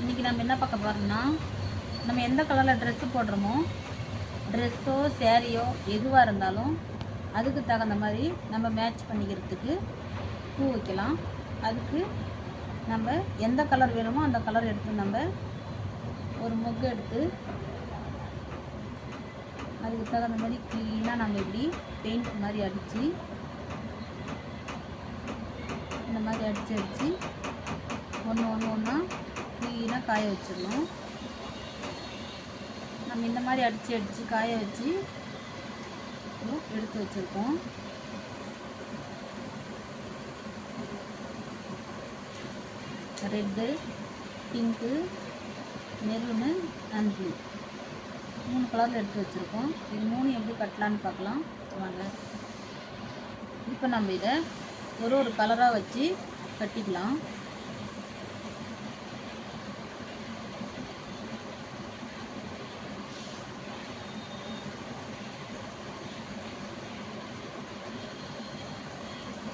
இன்றைக்கி நம்ம என்ன பார்க்க போகிறோம்னா, நம்ம எந்த கலரில் ட்ரெஸ்ஸு போடுறோமோ, ட்ரெஸ்ஸோ சேரீயோ எதுவாக இருந்தாலும் அதுக்கு தகுந்த மாதிரி நம்ம மேட்ச் பண்ணிக்கிறதுக்கு பூ வைக்கலாம். அதுக்கு நம்ம எந்த கலர் வேணுமோ அந்த கலர் எடுத்து நம்ம ஒரு மொக்கு எடுத்து அதுக்கு தகுந்த மாதிரி க்ளீனாக நம்ம இப்படி பெயிண்ட் மாதிரி அடித்து இந்த மாதிரி அடித்து ஒன்றா க்ளீனாக காய வச்சிடணும். நம்ம இந்த மாதிரி அடித்து காய வச்சு எடுத்து வச்சுருக்கோம். Red, pink, maroon and blue 3 கலரில் எடுத்து வச்சுருக்கோம். இது 3 எப்படி கட்டலான்னு பார்க்கலாம் வாங்க. இப்போ நம்ம இதை ஒரு கலராக வச்சு கட்டிக்கலாம்.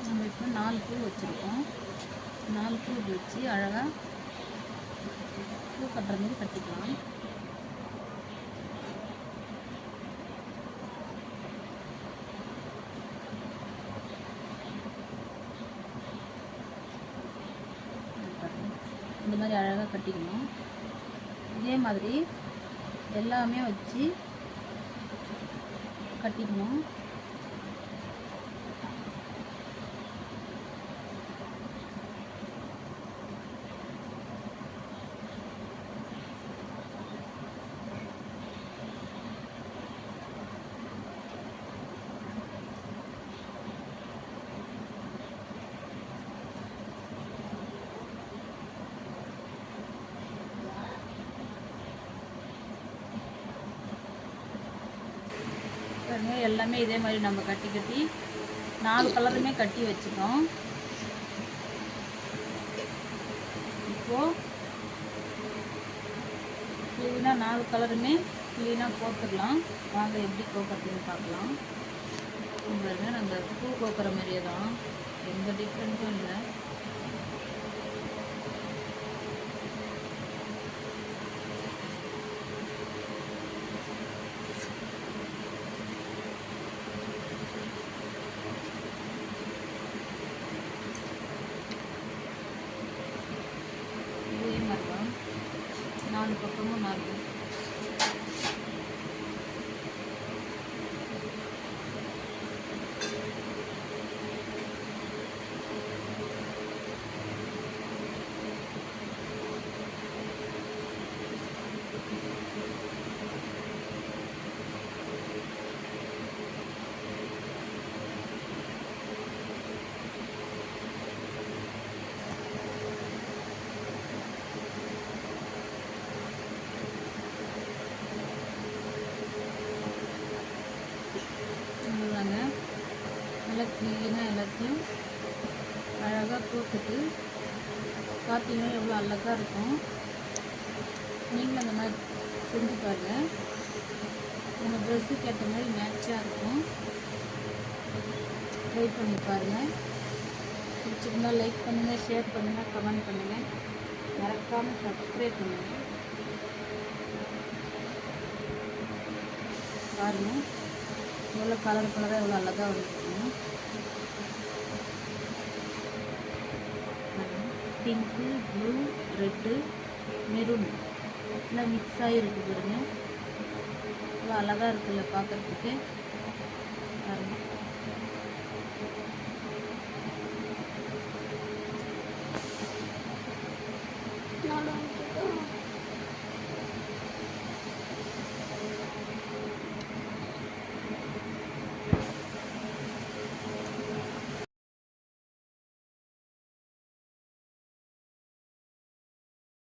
நம்ம இப்போ 4 பூ வச்சுருக்கோம். 4 பூ வச்சு அழகாக பூ கட்டுற மாதிரி கட்டிக்கலாம். இந்த மாதிரி அழகாக கட்டிக்கணும். இதே மாதிரி எல்லாமே வச்சு கட்டிக்கணும். எல்லாமே இதே மாதிரி நம்ம கட்டி 4 கலருமே கட்டி வச்சுட்டோம். இப்போது க்ளீனாக 4 கலருமே க்ளீனாக போட்டுடலாம். வாங்க எப்படி கோக்கிறதுன்னு பார்க்கலாம். பாருங்க, நம்ம பூ கோக்கிற மாதிரியே தான், எந்த டிஃப்ரெண்ட்டும் இல்லை. இதே மாதிரி தான் 4 பக்கமும் 4 நல்லா க்ளீனாக எல்லாத்தையும் அழகாக போட்டுட்டு பார்த்தீங்கன்னா எவ்வளோ அழகாக இருக்கும். நீங்களும் அந்த மாதிரி செஞ்சு பாருங்கள். நம்ம ட்ரெஸ்ஸுக்கு ஏற்ற மாதிரி மேட்சாக இருக்கும். ட்ரை பண்ணி பாருங்கள். பிடிச்சிருந்தால் லைக் பண்ணுங்கள், ஷேர் பண்ணுங்கள், கமெண்ட் பண்ணுங்கள், மறக்காமல் சப்ஸ்கிரைப் பண்ணுங்கள். பாருங்கள் எவ்வளோ கலராக எவ்வளோ அழகாக வந்துருக்குங்க. பிங்க்கு, ப்ளூ, ரெட்டு, மெரூன் எல்லாம் மிக்ஸ் ஆகிருக்கு பாருங்க. எவ்வளோ அழகாக இருக்குல்ல பார்க்குறதுக்கு. பாருங்கள்.